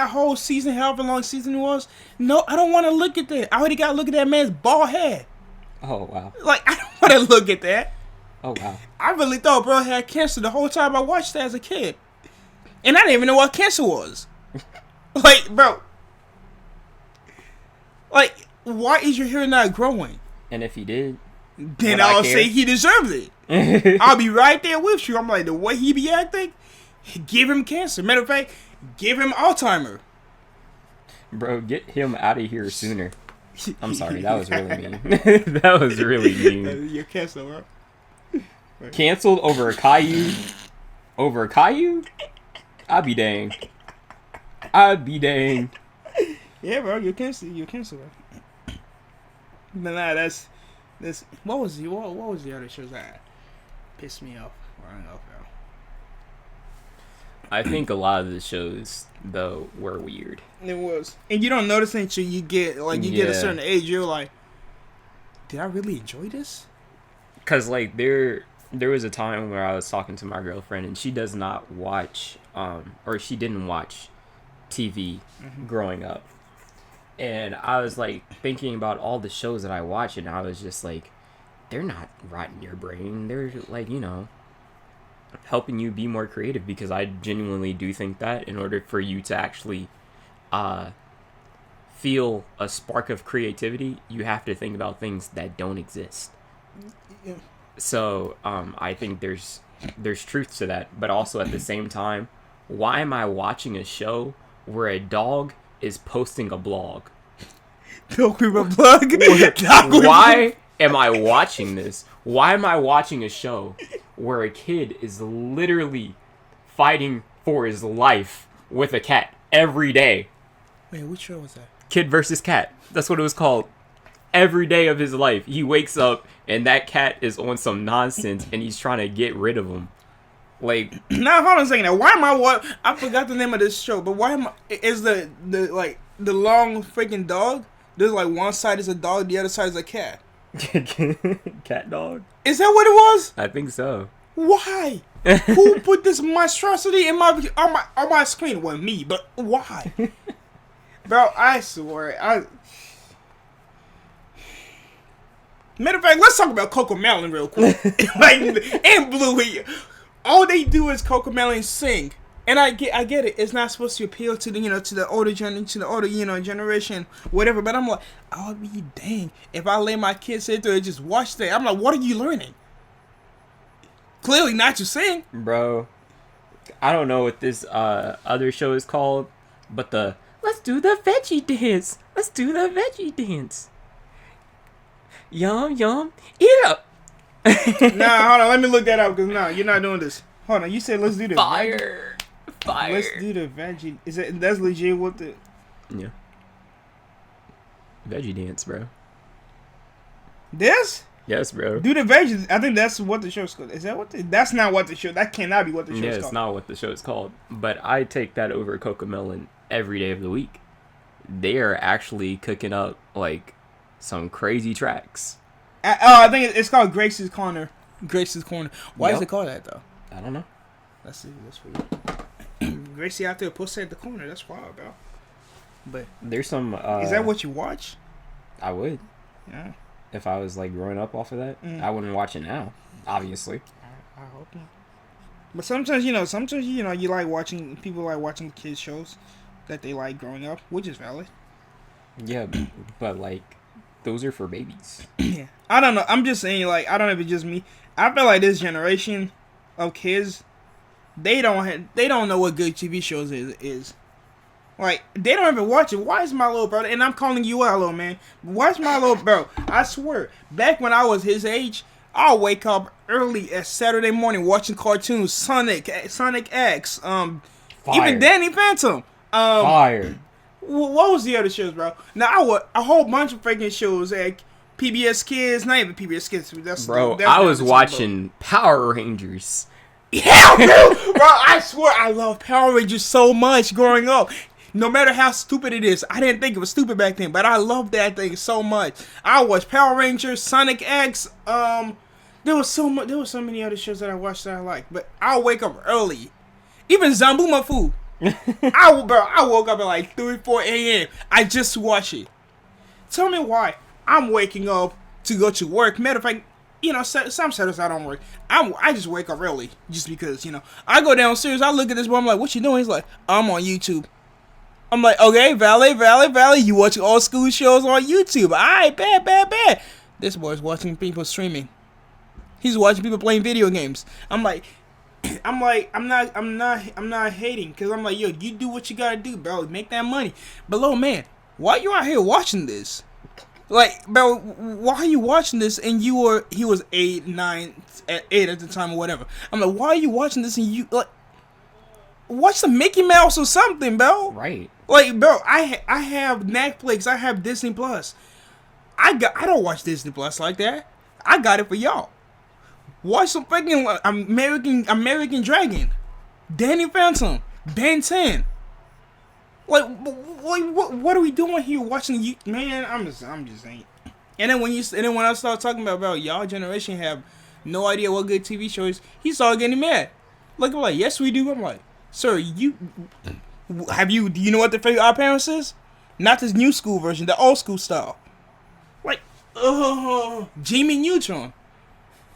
whole season, however long season it was, no, I don't want to look at that. I already got to look at that man's bald head. Oh wow. Like, I don't want to look at that. Oh wow. I really thought bro had cancer the whole time I watched that as a kid. And I didn't even know what cancer was. Like, bro. Like, why is your hair not growing? And if he did, Then I'll say he deserved it. I'll be right there with you. I'm like, the way he be acting, give him cancer. Matter of fact, give him Alzheimer. Bro, get him out of here sooner. I'm sorry, that was really mean. That was really mean. You're canceled, bro. Canceled over a Caillou? Over a Caillou? I'd be dang. I'd be dang. Yeah, bro, you're canceled. You're canceled, bro. But nah, that's what was the other shows that pissed me off? I think a lot of the shows though were weird. It was, and you don't notice until you get get a certain age. You're like, did I really enjoy this? Cause like there was a time where I was talking to my girlfriend and she does not watch or she didn't watch TV growing up. And I was like thinking about all the shows that I watch and I was just like, they're not rotting your brain. They're like, you know, helping you be more creative, because I genuinely do think that in order for you to actually feel a spark of creativity, you have to think about things that don't exist. Yeah. So I think there's truth to that, but also at the same time, why am I watching a show where a dog is posting a blog? Don't give a plug. Why am I watching this? Why am I watching a show where a kid is literally fighting for his life with a cat every day? Wait, which show was that? Kid versus cat. That's what it was called. Every day of his life, he wakes up and that cat is on some nonsense and he's trying to get rid of him. Like, now hold on a second. Now, why am I forgot the name of this show, but why am I? Is the long freaking dog? There's like one side is a dog, the other side is a cat. cat dog? Is that what it was? I think so. Why? Who put this monstrosity on my screen? Well, me, but why? Bro, I swear, Matter of fact, let's talk about Coco Melon real quick. And Bluey. All they do is Coco Melon sing. And I get it. It's not supposed to appeal to the older generation, whatever. But I'm like, I'll be dang if I let my kids sit there and just watch that. I'm like, what are you learning? Clearly not to sing, bro. I don't know what this other show is called, but let's do the veggie dance. Let's do the veggie dance. Yum yum, eat up. Nah, hold on. Let me look that up because you're not doing this. Hold on. You said let's do the fire. Let's do the veggie. That's legit what the... Yeah. Veggie dance, bro. This? Yes, bro. Do the veggie. I think that's what the show's called. Is that what that's not what the show... That cannot be what the show's called. Yeah, it's not what the show's called. But I take that over Coco Melon every day of the week. They are actually cooking up, like, some crazy tracks. I think it's called Grace's Corner. Grace's Corner. Why is it called that, though? I don't know. Let's see. That's weird. Gracie out there pussy at the corner. That's wild, bro. But there's some. Is that what you watch? I would. Yeah. If I was like growing up off of that, I wouldn't watch it now. Obviously. I hope not. But sometimes you like watching. People like watching kids shows that they like growing up, which is valid. Yeah, but like, those are for babies. Yeah. I don't know. I'm just saying, like, I don't know if it's just me. I feel like this generation of kids, they don't know what good TV shows is. Like, they don't even watch it. Why is my little brother, and I'm calling you out, little man. Why is my little bro? I swear, back when I was his age, I'll wake up early at Saturday morning watching cartoons, Sonic X, Fire. even Danny Phantom. Fire. What was the other shows, bro? Now a whole bunch of freaking shows like PBS Kids, not even PBS Kids. I was watching Power Rangers. Yeah, bro. I swear I love Power Rangers so much growing up. No matter how stupid it is, I didn't think it was stupid back then, but I love that thing so much. I watched Power Rangers, Sonic X. There was so many other shows that I watched that I liked. But I'll wake up early. Even Zambumafu. I woke up at like 3, 4 a.m. I just watch it. Tell me why I'm waking up to go to work. Matter of fact, you know, some Saturdays I don't work. I just wake up early just because, you know. I go downstairs, I look at this boy, I'm like, what you doing? He's like, I'm on YouTube. I'm like, okay, Valley, you watch old school shows on YouTube. Alright, bad. This boy's watching people streaming. He's watching people playing video games. I'm not hating, cause I'm like, yo, you do what you gotta do, bro. Make that money. But little man, why you out here watching this? Like, bro, why are you watching this? And he was 8 at the time or whatever. I'm like, why are you watching this? And you like, watch some Mickey Mouse or something, bro. Right. Like, bro, I have Netflix. I have Disney Plus. I don't watch Disney Plus like that. I got it for y'all. Watch some freaking American Dragon, Danny Phantom, Ben 10. Like, what are we doing here watching you? Man, I'm just saying. And then when I start talking about y'all generation have no idea what good TV show is, he started getting mad. Like, I'm like, yes we do. I'm like, sir, do you know what the favorite Our Parents is? Not this new school version, the old school style. Like, Jimmy Neutron.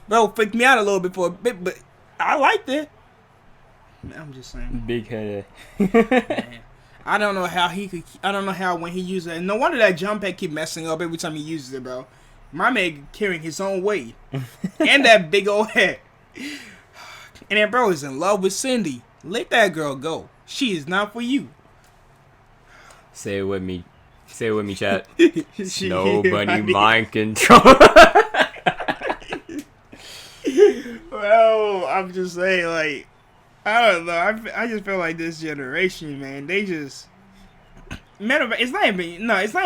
Bro, freaked me out a little bit for a bit, but I liked it. I'm just saying. Big headed. I don't know how when he uses it. No wonder that jump pad keep messing up every time he uses it, bro. My man carrying his own weight. And that big old head. And that bro is in love with Cindy. Let that girl go. She is not for you. Say it with me, chat. Nobody mind control. Well, I'm just saying, like, I don't know. I just feel like this generation, man, they just. Matter of fact, it's not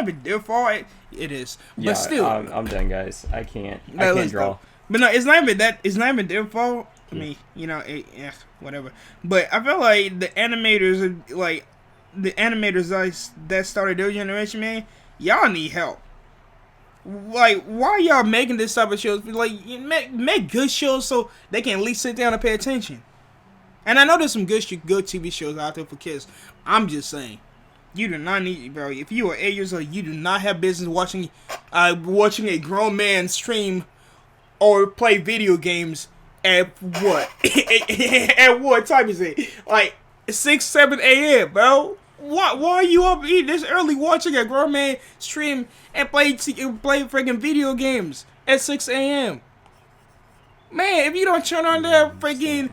even their fault. It is, but Yeah, still, I'm done, guys. I can't draw. But no, it's not even that. It's not even their fault. I mean, you know, whatever. But I feel like the animators that started their generation, man, y'all need help. Like, why are y'all making this type of shows? Like, make good shows so they can at least sit down and pay attention. And I know there's some good TV shows out there for kids. I'm just saying, you do not need, bro. If you are 8 years old, you do not have business watching a grown man stream or play video games at what? At what time is it? Like 6, 7 a.m., bro. Why are you up this early watching a grown man stream and play freaking video games at 6 a.m.? Man, if you don't turn on that freaking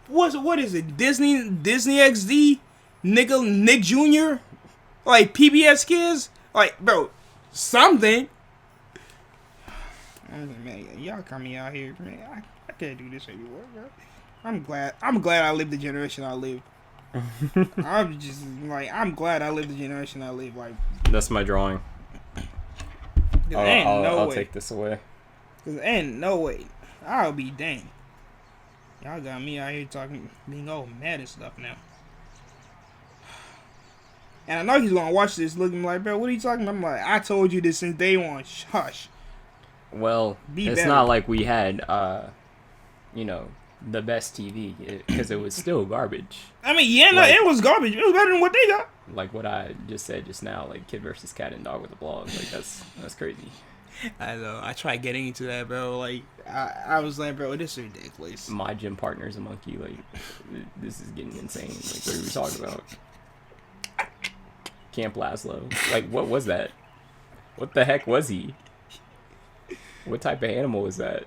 what is it? Disney XD, Nick Jr., like PBS Kids, like, bro, something. Man, y'all coming out here, man. I can't do this anymore, bro. I'm glad I lived the generation I lived. I'm glad I lived the generation I lived. Like, that's my drawing. I'll take this away. Cause ain't no way. I'll be dang. Y'all got me out here being all mad and stuff now. And I know he's gonna watch this looking like, bro, what are you talking about? I'm like, I told you this since day one. Hush. Well, it's better. Not like we had, the best TV, because it was still garbage. I mean, yeah, no, it was garbage. It was better than what they got. Like what I just said just now, like Kid versus Cat and Dog with a blog. Like that's crazy. I know. I tried getting into that, bro. Like I was like, bro, this is ridiculous. My gym partner's a monkey. Like this is getting insane. Like what are we talking about? Camp Laszlo. Like what was that? What the heck was he? What type of animal is that?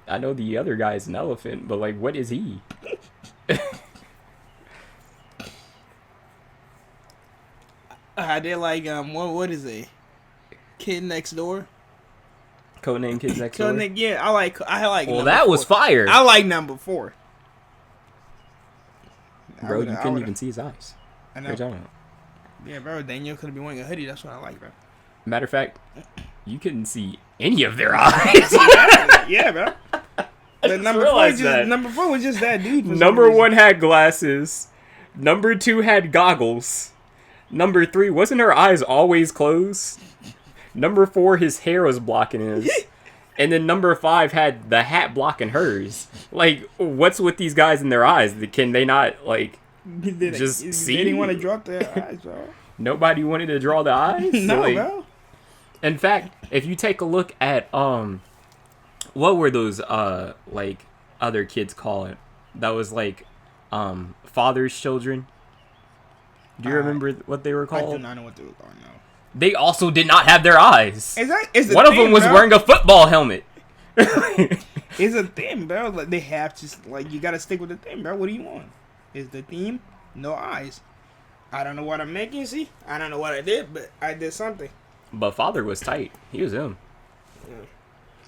I know the other guy is an elephant, but like, what is he? I did like what is it? Kid Next Door. Codename Kids Next Door. Yeah, I like. Well, that was fire. I like number 4. Bro, you couldn't even see his eyes. I know. Yeah, bro. Daniel could have been wearing a hoodie. That's what I like, bro. Matter of fact, you couldn't see any of their eyes. Yeah, bro. But number 4 was just that dude. Number 1 had glasses. Number 2 had goggles. Number 3, wasn't her eyes always closed? Number 4, his hair was blocking his. And then number 5 had the hat blocking hers. Like, what's with these guys in their eyes? Can they not, like, just see? They didn't want to drop their eyes, bro. Nobody wanted to draw the eyes? No, like, bro. In fact, if you take a look at, what were those, like, other kids call it? That was, like, father's children. Do you remember what they were called? I do not know what they were called, no. They also did not have their eyes. Is One of them was wearing a football helmet. It's a theme, bro. Like, they have to, like, you gotta stick with the theme, bro. What do you want? Is the theme no eyes? I don't know what I'm making, see? I don't know what I did, but I did something. But father was tight. He was him. Yeah.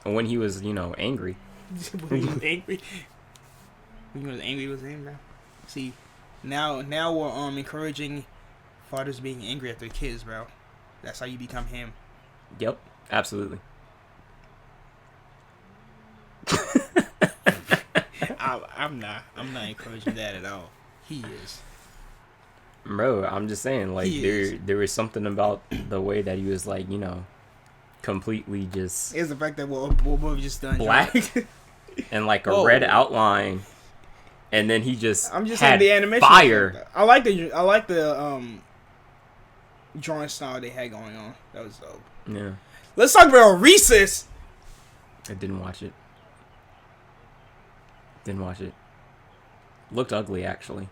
And when he was, angry. When he was angry. When he was angry, it was him, bro. See, now we're encouraging fathers being angry at their kids, bro. That's how you become him. Yep, absolutely. I'm not encouraging that at all. He is. Bro, I'm just saying, like, there was something about the way that he was, like, completely just... It's the fact that what we've just done. Black. And, like, a red outline. And then he just I'm just had saying the animation. fire. I like the drawing style they had going on. That was dope. Yeah. Let's talk about Recess. I didn't watch it. Looked ugly, actually.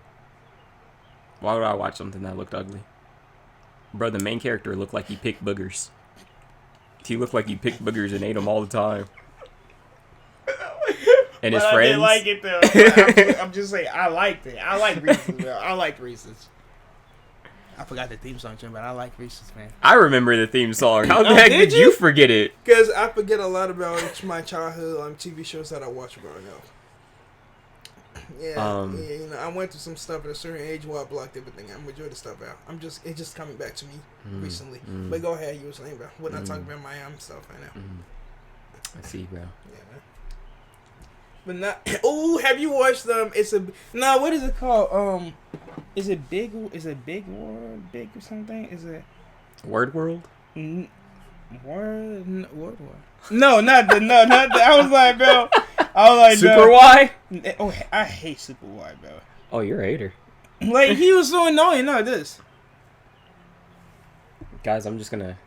Why would I watch something that looked ugly? Bro, the main character looked like he picked boogers. He looked like he picked boogers and ate them all the time. And his friends. I didn't like it though. I'm just saying, I liked it. I like Reese's, bro. I like Reese's. I forgot the theme song, but I like Reese's, man. I remember the theme song. How the heck did you forget it? Because I forget a lot about my childhood TV shows that I watched growing up. Yeah, I went through some stuff at a certain age where I blocked everything. I enjoyed the stuff out. It's just coming back to me recently. But go ahead, you were saying, bro. We're not talking about my stuff right now. I see, bro. Yeah, man. But not. Oh, have you watched what is it called? Is it Big War? Big or something? Is it Word World? Word War? No, not the. I was like, bro. Super Y? Oh, I hate Super Y, bro. Oh, you're a hater. Like, he was so annoying. No, this. Guys, I'm just gonna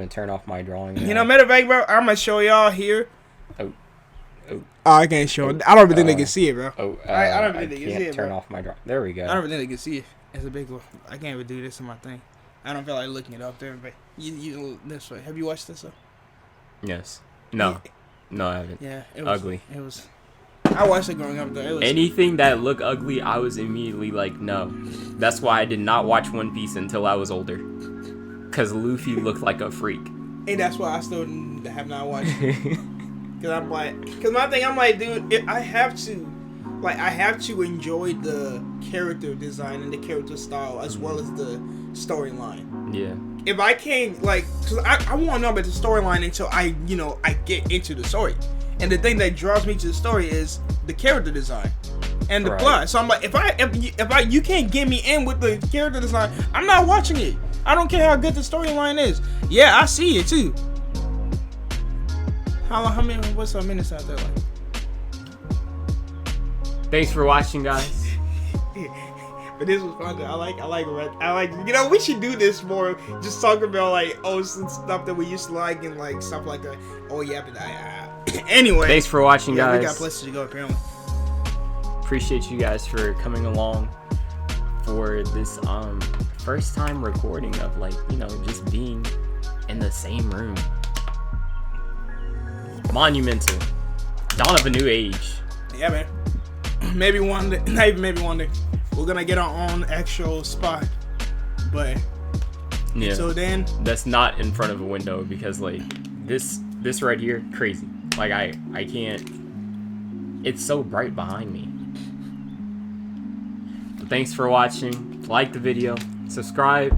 turn off my drawing. Matter of fact, bro, I'm gonna show y'all here. Oh, I can't show it. I don't even think they can see it, bro. I don't think they can see it, turn bro. off my drawing. There we go. I don't even think they can see it. It's a big one. I can't even do this in my thing. I don't feel like looking it up there, but you this way. Have you watched this? Yes. No. No, I haven't. Yeah, it was ugly. It was. I watched it growing up though. It was anything that looked ugly, I was immediately like, no. That's why I did not watch One Piece until I was older. Cause Luffy looked like a freak. And that's why I still have not watched it. Cause my thing, I'm like, dude, I have to enjoy the character design and the character style as well as the storyline. Yeah. If I can't, cause I won't know about the storyline until I get into the story. And the thing that draws me to the story is the character design and the plot. So I'm like, if you can't get me in with the character design, I'm not watching it. I don't care how good the storyline is. Yeah, I see it too. What's our minutes out there like? Thanks for watching, guys. But this was fun. I like. We should do this more. Just talk about some stuff that we used to like and stuff like that. Oh yeah, but anyway. Thanks for watching, guys. We got places to go apparently. Appreciate you guys for coming along for this first time recording of just being in the same room. Monumental. Dawn of a new age. Yeah, man. Maybe one day. Not even maybe one day. We're gonna get our own actual spot. But yeah. So then, that's not in front of a window because this right here, crazy. I can't. It's so bright behind me. But thanks for watching. Like the video, subscribe,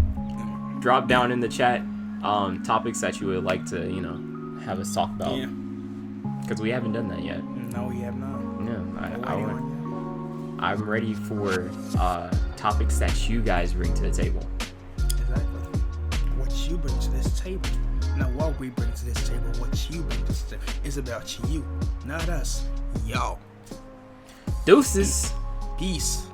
drop down in the chat topics that you would like to have us talk about. Yeah. Because we haven't done that yet. No, we have not. No, I'm ready for topics that you guys bring to the table. Exactly. What you bring to this table. Not what we bring to this table. What you bring to this table. It's about you, not us. Y'all. Deuces. Peace.